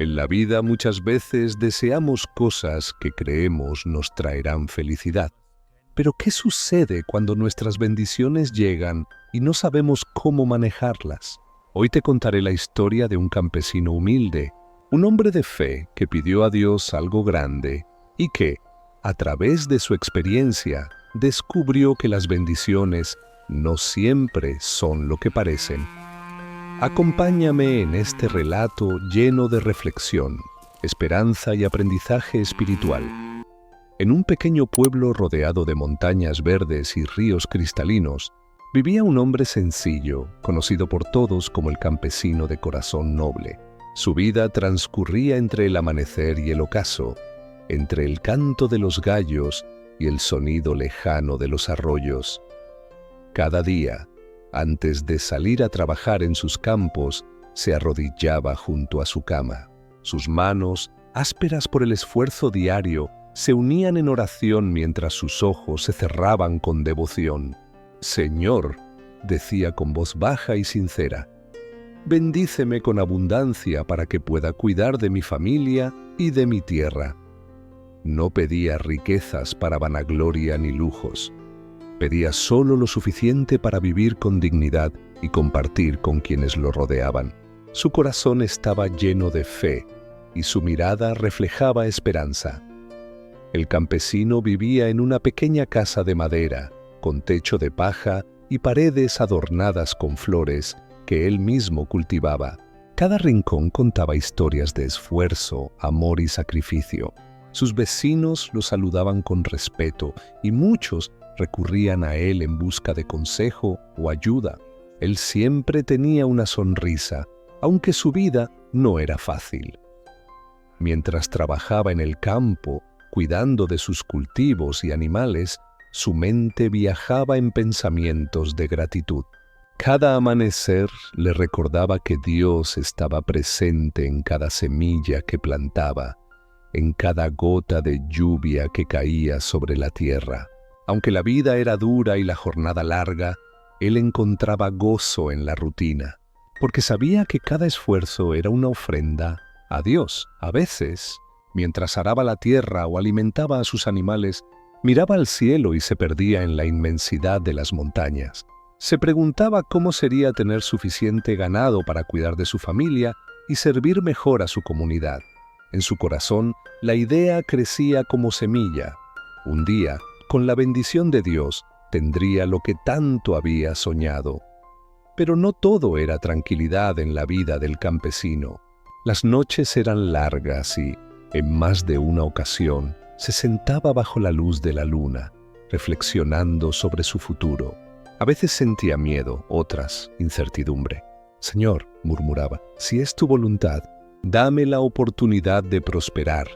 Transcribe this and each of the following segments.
En la vida muchas veces deseamos cosas que creemos nos traerán felicidad. Pero ¿qué sucede cuando nuestras bendiciones llegan y no sabemos cómo manejarlas? Hoy te contaré la historia de un campesino humilde, un hombre de fe que pidió a Dios algo grande y que, a través de su experiencia, descubrió que las bendiciones no siempre son lo que parecen. Acompáñame en este relato lleno de reflexión, esperanza y aprendizaje espiritual. En un pequeño pueblo rodeado de montañas verdes y ríos cristalinos, vivía un hombre sencillo, conocido por todos como el campesino de corazón noble. Su vida transcurría entre el amanecer y el ocaso, entre el canto de los gallos y el sonido lejano de los arroyos. Cada día, antes de salir a trabajar en sus campos, se arrodillaba junto a su cama. Sus manos, ásperas por el esfuerzo diario, se unían en oración mientras sus ojos se cerraban con devoción. «Señor», decía con voz baja y sincera, «bendíceme con abundancia para que pueda cuidar de mi familia y de mi tierra». No pedía riquezas para vanagloria ni lujos. Pedía solo lo suficiente para vivir con dignidad y compartir con quienes lo rodeaban. Su corazón estaba lleno de fe y su mirada reflejaba esperanza. El campesino vivía en una pequeña casa de madera, con techo de paja y paredes adornadas con flores que él mismo cultivaba. Cada rincón contaba historias de esfuerzo, amor y sacrificio. Sus vecinos lo saludaban con respeto y muchos recurrían a él en busca de consejo o ayuda. Él siempre tenía una sonrisa, aunque su vida no era fácil. Mientras trabajaba en el campo, cuidando de sus cultivos y animales, su mente viajaba en pensamientos de gratitud. Cada amanecer le recordaba que Dios estaba presente en cada semilla que plantaba, en cada gota de lluvia que caía sobre la tierra. Aunque la vida era dura y la jornada larga, él encontraba gozo en la rutina, porque sabía que cada esfuerzo era una ofrenda a Dios. A veces, mientras araba la tierra o alimentaba a sus animales, miraba al cielo y se perdía en la inmensidad de las montañas. Se preguntaba cómo sería tener suficiente ganado para cuidar de su familia y servir mejor a su comunidad. En su corazón, la idea crecía como semilla. Un día, con la bendición de Dios, tendría lo que tanto había soñado. Pero no todo era tranquilidad en la vida del campesino. Las noches eran largas y, en más de una ocasión, se sentaba bajo la luz de la luna, reflexionando sobre su futuro. A veces sentía miedo, otras incertidumbre. «Señor», murmuraba, «si es tu voluntad, dame la oportunidad de prosperar,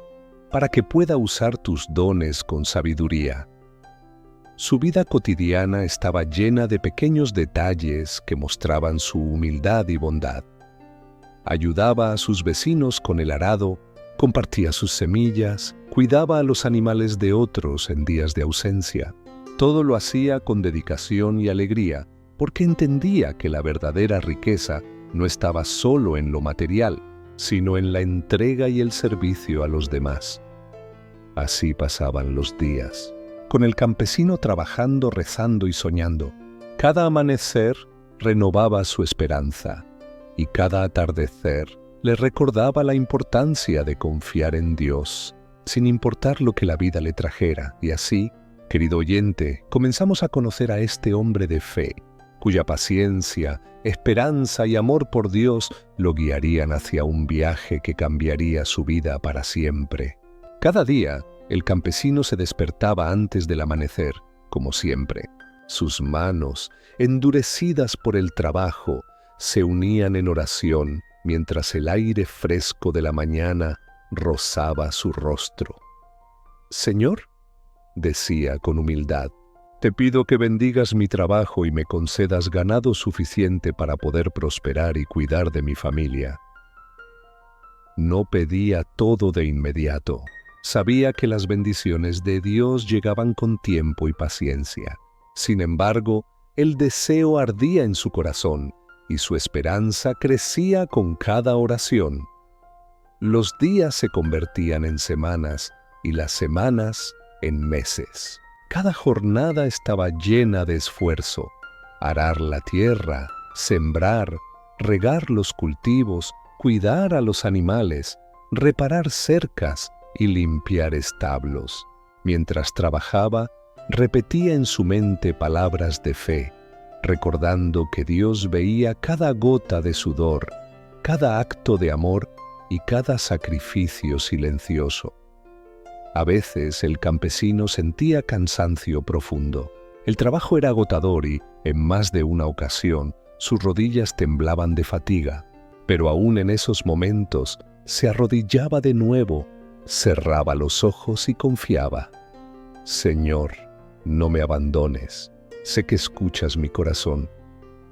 para que pueda usar tus dones con sabiduría». Su vida cotidiana estaba llena de pequeños detalles que mostraban su humildad y bondad. Ayudaba a sus vecinos con el arado, compartía sus semillas, cuidaba a los animales de otros en días de ausencia. Todo lo hacía con dedicación y alegría, porque entendía que la verdadera riqueza no estaba solo en lo material, sino en la entrega y el servicio a los demás. Así pasaban los días, con el campesino trabajando, rezando y soñando. Cada amanecer renovaba su esperanza, y cada atardecer le recordaba la importancia de confiar en Dios, sin importar lo que la vida le trajera. Y así, querido oyente, comenzamos a conocer a este hombre de fe, cuya paciencia, esperanza y amor por Dios lo guiarían hacia un viaje que cambiaría su vida para siempre. Cada día, el campesino se despertaba antes del amanecer, como siempre. Sus manos, endurecidas por el trabajo, se unían en oración mientras el aire fresco de la mañana rozaba su rostro. «Señor», decía con humildad, «te pido que bendigas mi trabajo y me concedas ganado suficiente para poder prosperar y cuidar de mi familia». No pedía todo de inmediato. Sabía que las bendiciones de Dios llegaban con tiempo y paciencia. Sin embargo, el deseo ardía en su corazón y su esperanza crecía con cada oración. Los días se convertían en semanas y las semanas en meses. Cada jornada estaba llena de esfuerzo. Arar la tierra, sembrar, regar los cultivos, cuidar a los animales, reparar cercas y limpiar establos. Mientras trabajaba, repetía en su mente palabras de fe, recordando que Dios veía cada gota de sudor, cada acto de amor y cada sacrificio silencioso. A veces el campesino sentía cansancio profundo. El trabajo era agotador y, en más de una ocasión, sus rodillas temblaban de fatiga. Pero aún en esos momentos, se arrodillaba de nuevo, cerraba los ojos y confiaba. Señor, no me abandones. Sé que escuchas mi corazón.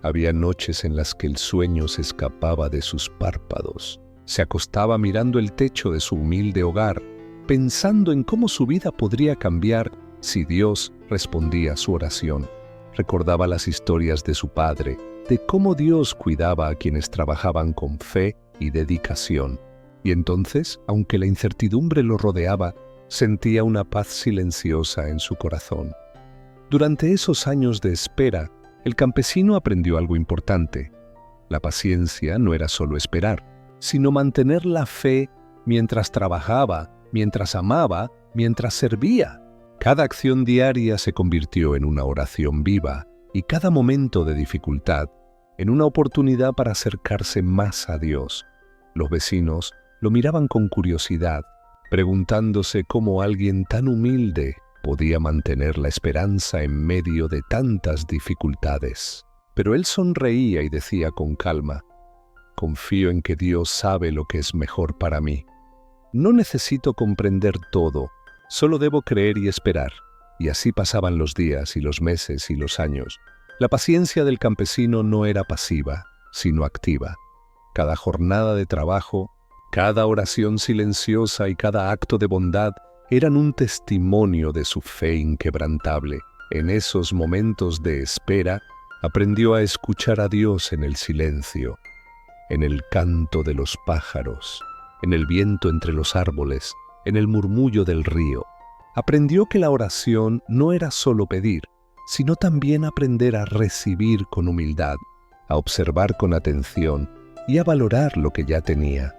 Había noches en las que el sueño se escapaba de sus párpados. Se acostaba mirando el techo de su humilde hogar, pensando en cómo su vida podría cambiar si Dios respondía a su oración. Recordaba las historias de su padre, de cómo Dios cuidaba a quienes trabajaban con fe y dedicación. Y entonces, aunque la incertidumbre lo rodeaba, sentía una paz silenciosa en su corazón. Durante esos años de espera, el campesino aprendió algo importante. La paciencia no era solo esperar, sino mantener la fe mientras trabajaba, mientras amaba, mientras servía. Cada acción diaria se convirtió en una oración viva y cada momento de dificultad en una oportunidad para acercarse más a Dios. Los vecinos lo miraban con curiosidad, preguntándose cómo alguien tan humilde podía mantener la esperanza en medio de tantas dificultades. Pero él sonreía y decía con calma: confío en que Dios sabe lo que es mejor para mí. No necesito comprender todo, solo debo creer y esperar. Y así pasaban los días y los meses y los años. La paciencia del campesino no era pasiva, sino activa. Cada jornada de trabajo, cada oración silenciosa y cada acto de bondad eran un testimonio de su fe inquebrantable. En esos momentos de espera, aprendió a escuchar a Dios en el silencio, en el canto de los pájaros, en el viento entre los árboles, en el murmullo del río. Aprendió que la oración no era solo pedir, sino también aprender a recibir con humildad, a observar con atención y a valorar lo que ya tenía.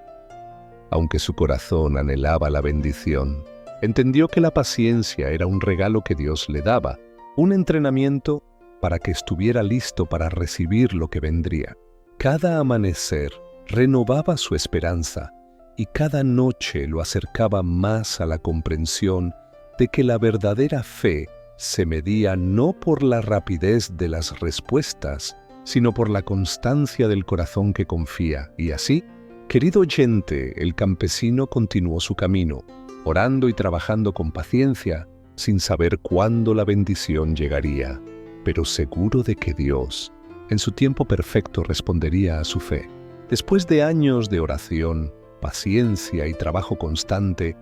Aunque su corazón anhelaba la bendición, entendió que la paciencia era un regalo que Dios le daba, un entrenamiento para que estuviera listo para recibir lo que vendría. Cada amanecer renovaba su esperanza y cada noche lo acercaba más a la comprensión de que la verdadera fe se medía no por la rapidez de las respuestas, sino por la constancia del corazón que confía. Y así, querido oyente, el campesino continuó su camino, orando y trabajando con paciencia, sin saber cuándo la bendición llegaría, pero seguro de que Dios, en su tiempo perfecto, respondería a su fe. Después de años de oración, paciencia y trabajo constante,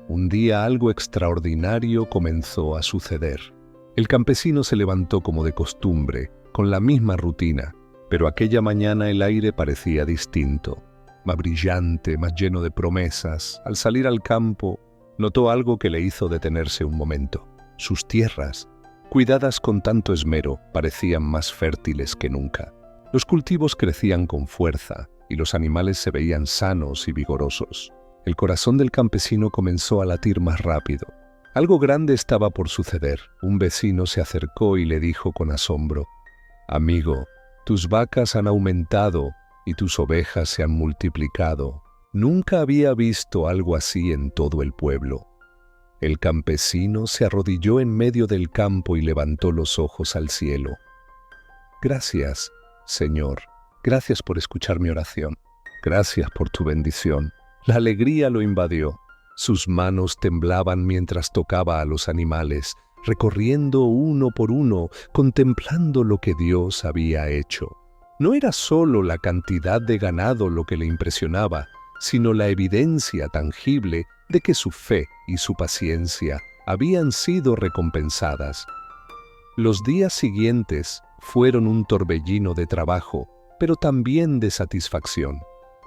un día algo extraordinario comenzó a suceder. El campesino se levantó como de costumbre, con la misma rutina, pero aquella mañana el aire parecía distinto, más brillante, más lleno de promesas. Al salir al campo, notó algo que le hizo detenerse un momento. Sus tierras, cuidadas con tanto esmero, parecían más fértiles que nunca. Los cultivos crecían con fuerza y los animales se veían sanos y vigorosos. El corazón del campesino comenzó a latir más rápido. Algo grande estaba por suceder. Un vecino se acercó y le dijo con asombro: «Amigo, tus vacas han aumentado y tus ovejas se han multiplicado. Nunca había visto algo así en todo el pueblo». El campesino se arrodilló en medio del campo y levantó los ojos al cielo. «Gracias, Señor. Gracias por escuchar mi oración. Gracias por tu bendición». La alegría lo invadió. Sus manos temblaban mientras tocaba a los animales, recorriendo uno por uno, contemplando lo que Dios había hecho. No era solo la cantidad de ganado lo que le impresionaba, sino la evidencia tangible de que su fe y su paciencia habían sido recompensadas. Los días siguientes fueron un torbellino de trabajo, pero también de satisfacción.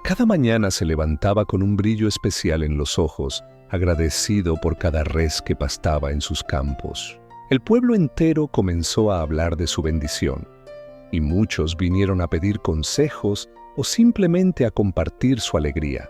Cada mañana se levantaba con un brillo especial en los ojos, agradecido por cada res que pastaba en sus campos. El pueblo entero comenzó a hablar de su bendición, y muchos vinieron a pedir consejos o simplemente a compartir su alegría.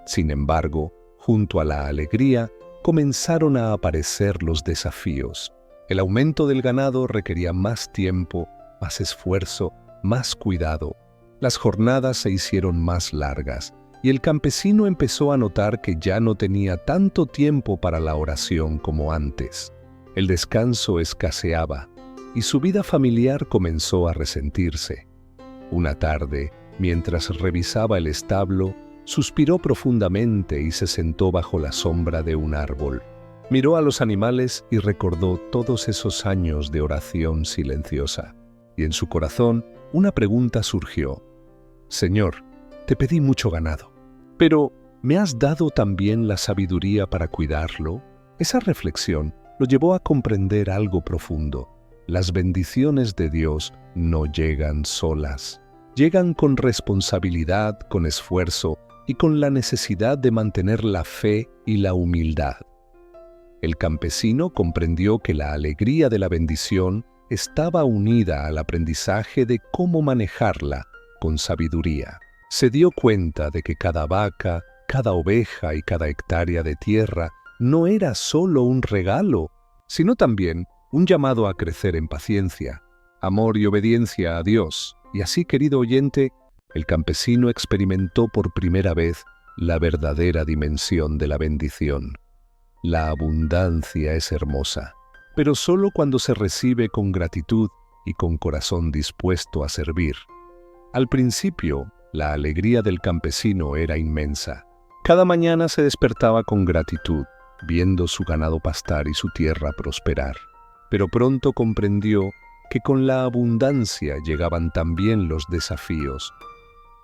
Sin embargo, junto a la alegría, comenzaron a aparecer los desafíos. El aumento del ganado requería más tiempo, más esfuerzo, más cuidado. Las jornadas se hicieron más largas y el campesino empezó a notar que ya no tenía tanto tiempo para la oración como antes. El descanso escaseaba y su vida familiar comenzó a resentirse. Una tarde, mientras revisaba el establo, suspiró profundamente y se sentó bajo la sombra de un árbol. Miró a los animales y recordó todos esos años de oración silenciosa. Y en su corazón una pregunta surgió. Señor, te pedí mucho ganado, pero ¿me has dado también la sabiduría para cuidarlo? Esa reflexión lo llevó a comprender algo profundo. Las bendiciones de Dios no llegan solas. Llegan con responsabilidad, con esfuerzo y con la necesidad de mantener la fe y la humildad. El campesino comprendió que la alegría de la bendición estaba unida al aprendizaje de cómo manejarla con sabiduría. Se dio cuenta de que cada vaca, cada oveja y cada hectárea de tierra no era solo un regalo, sino también un llamado a crecer en paciencia, amor y obediencia a Dios. Y así, querido oyente, el campesino experimentó por primera vez la verdadera dimensión de la bendición. La abundancia es hermosa, pero solo cuando se recibe con gratitud y con corazón dispuesto a servir. Al principio, la alegría del campesino era inmensa. Cada mañana se despertaba con gratitud, viendo su ganado pastar y su tierra prosperar. Pero pronto comprendió que con la abundancia llegaban también los desafíos.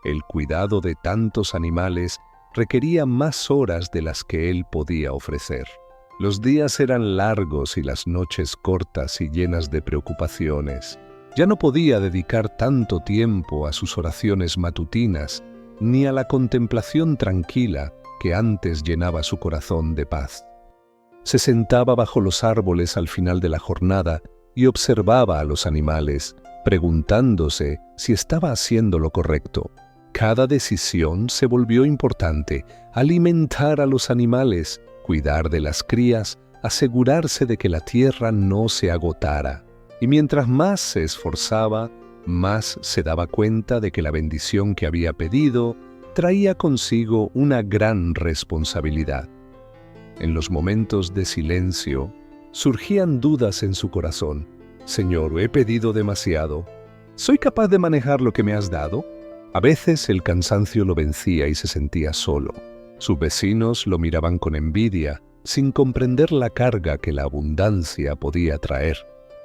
El cuidado de tantos animales requería más horas de las que él podía ofrecer. Los días eran largos y las noches cortas y llenas de preocupaciones. Ya no podía dedicar tanto tiempo a sus oraciones matutinas ni a la contemplación tranquila que antes llenaba su corazón de paz. Se sentaba bajo los árboles al final de la jornada y observaba a los animales, preguntándose si estaba haciendo lo correcto. Cada decisión se volvió importante: alimentar a los animales, cuidar de las crías, asegurarse de que la tierra no se agotara. Y mientras más se esforzaba, más se daba cuenta de que la bendición que había pedido traía consigo una gran responsabilidad. En los momentos de silencio, surgían dudas en su corazón. Señor, ¿he pedido demasiado? ¿Soy capaz de manejar lo que me has dado? A veces el cansancio lo vencía y se sentía solo. Sus vecinos lo miraban con envidia, sin comprender la carga que la abundancia podía traer.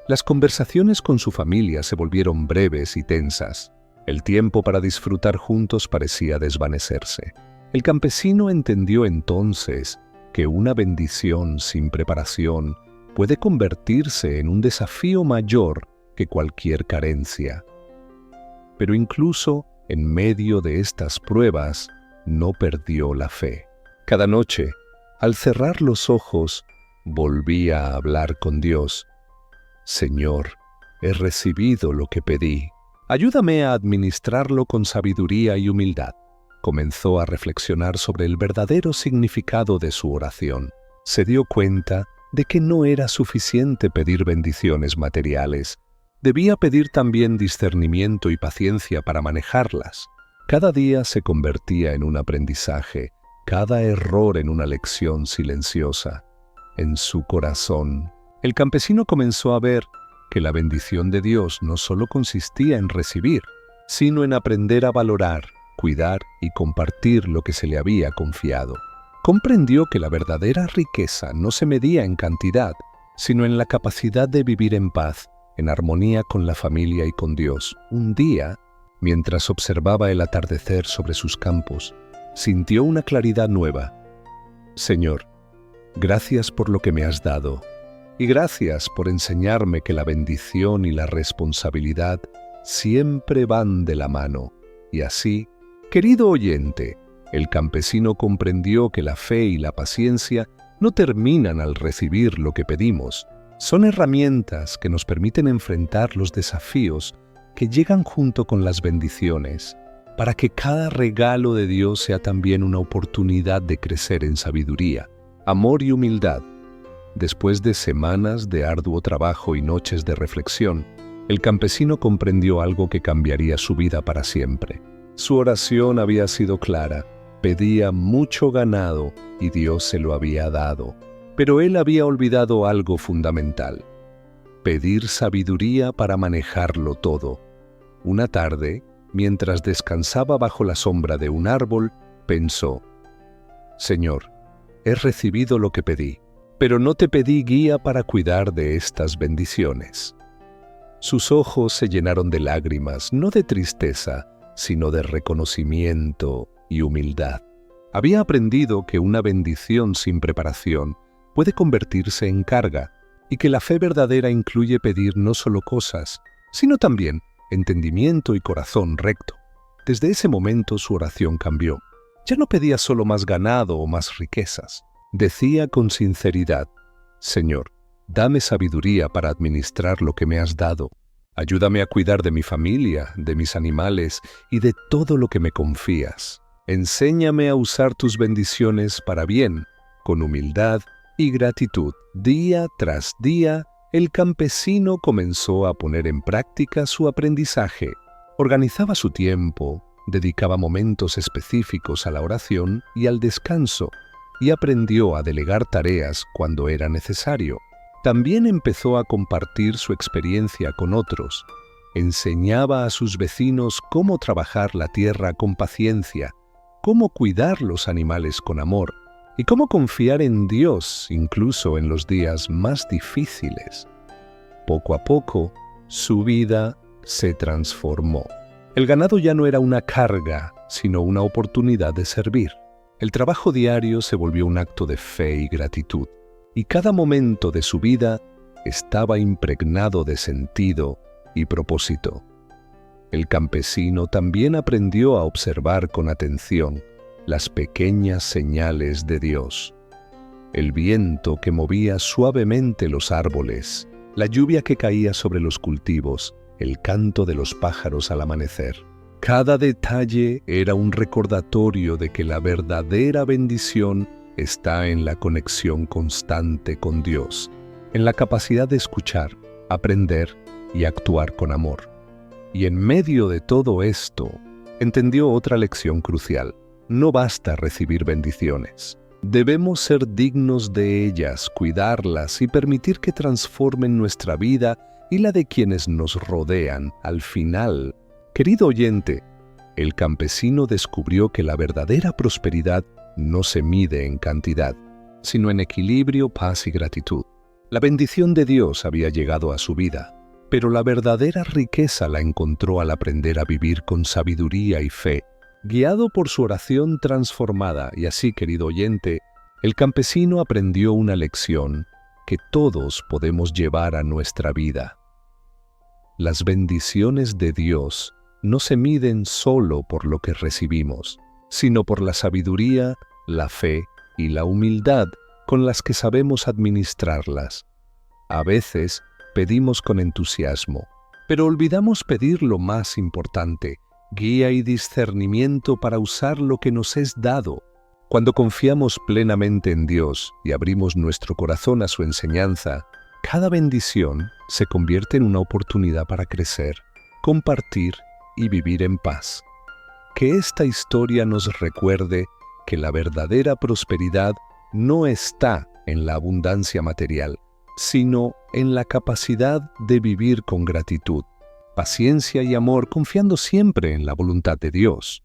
Las conversaciones con su familia se volvieron breves y tensas. El tiempo para disfrutar juntos parecía desvanecerse. El campesino entendió entonces que una bendición sin preparación puede convertirse en un desafío mayor que cualquier carencia. Pero incluso en medio de estas pruebas, no perdió la fe. Cada noche, al cerrar los ojos, volvía a hablar con Dios. Señor, he recibido lo que pedí. Ayúdame a administrarlo con sabiduría y humildad. Comenzó a reflexionar sobre el verdadero significado de su oración. Se dio cuenta de que no era suficiente pedir bendiciones materiales. Debía pedir también discernimiento y paciencia para manejarlas. Cada día se convertía en un aprendizaje, cada error en una lección silenciosa. En su corazón, el campesino comenzó a ver que la bendición de Dios no solo consistía en recibir, sino en aprender a valorar, cuidar y compartir lo que se le había confiado. Comprendió que la verdadera riqueza no se medía en cantidad, sino en la capacidad de vivir en paz, en armonía con la familia y con Dios. Un día, mientras observaba el atardecer sobre sus campos, sintió una claridad nueva. Señor, gracias por lo que me has dado, y gracias por enseñarme que la bendición y la responsabilidad siempre van de la mano, y así Querido oyente, el campesino comprendió que la fe y la paciencia no terminan al recibir lo que pedimos. Son herramientas que nos permiten enfrentar los desafíos que llegan junto con las bendiciones, para que cada regalo de Dios sea también una oportunidad de crecer en sabiduría, amor y humildad. Después de semanas de arduo trabajo y noches de reflexión, el campesino comprendió algo que cambiaría su vida para siempre. Su oración había sido clara, pedía mucho ganado y Dios se lo había dado. Pero él había olvidado algo fundamental: pedir sabiduría para manejarlo todo. Una tarde, mientras descansaba bajo la sombra de un árbol, pensó: Señor, he recibido lo que pedí, pero no te pedí guía para cuidar de estas bendiciones. Sus ojos se llenaron de lágrimas, no de tristeza, sino de reconocimiento y humildad. Había aprendido que una bendición sin preparación puede convertirse en carga, y que la fe verdadera incluye pedir no solo cosas, sino también entendimiento y corazón recto. Desde ese momento su oración cambió. Ya no pedía solo más ganado o más riquezas. Decía con sinceridad: Señor, dame sabiduría para administrar lo que me has dado. Ayúdame a cuidar de mi familia, de mis animales y de todo lo que me confías. Enséñame a usar tus bendiciones para bien, con humildad y gratitud. Día tras día, el campesino comenzó a poner en práctica su aprendizaje. Organizaba su tiempo, dedicaba momentos específicos a la oración y al descanso, y aprendió a delegar tareas cuando era necesario. También empezó a compartir su experiencia con otros. Enseñaba a sus vecinos cómo trabajar la tierra con paciencia, cómo cuidar los animales con amor, y cómo confiar en Dios incluso en los días más difíciles. Poco a poco, su vida se transformó. El ganado ya no era una carga, sino una oportunidad de servir. El trabajo diario se volvió un acto de fe y gratitud, y cada momento de su vida estaba impregnado de sentido y propósito. El campesino también aprendió a observar con atención las pequeñas señales de Dios. El viento que movía suavemente los árboles, la lluvia que caía sobre los cultivos, el canto de los pájaros al amanecer. Cada detalle era un recordatorio de que la verdadera bendición está en la conexión constante con Dios, en la capacidad de escuchar, aprender y actuar con amor. Y en medio de todo esto, entendió otra lección crucial: no basta recibir bendiciones. Debemos ser dignos de ellas, cuidarlas y permitir que transformen nuestra vida y la de quienes nos rodean. Al final, querido oyente, el campesino descubrió que la verdadera prosperidad no se mide en cantidad, sino en equilibrio, paz y gratitud. La bendición de Dios había llegado a su vida, pero la verdadera riqueza la encontró al aprender a vivir con sabiduría y fe, guiado por su oración transformada. Y así, querido oyente, el campesino aprendió una lección que todos podemos llevar a nuestra vida. Las bendiciones de Dios no se miden solo por lo que recibimos, sino por la sabiduría, la fe y la humildad con las que sabemos administrarlas. A veces pedimos con entusiasmo, pero olvidamos pedir lo más importante: guía y discernimiento para usar lo que nos es dado. Cuando confiamos plenamente en Dios y abrimos nuestro corazón a su enseñanza, cada bendición se convierte en una oportunidad para crecer, compartir y vivir en paz. Que esta historia nos recuerde que la verdadera prosperidad no está en la abundancia material, sino en la capacidad de vivir con gratitud, paciencia y amor, confiando siempre en la voluntad de Dios.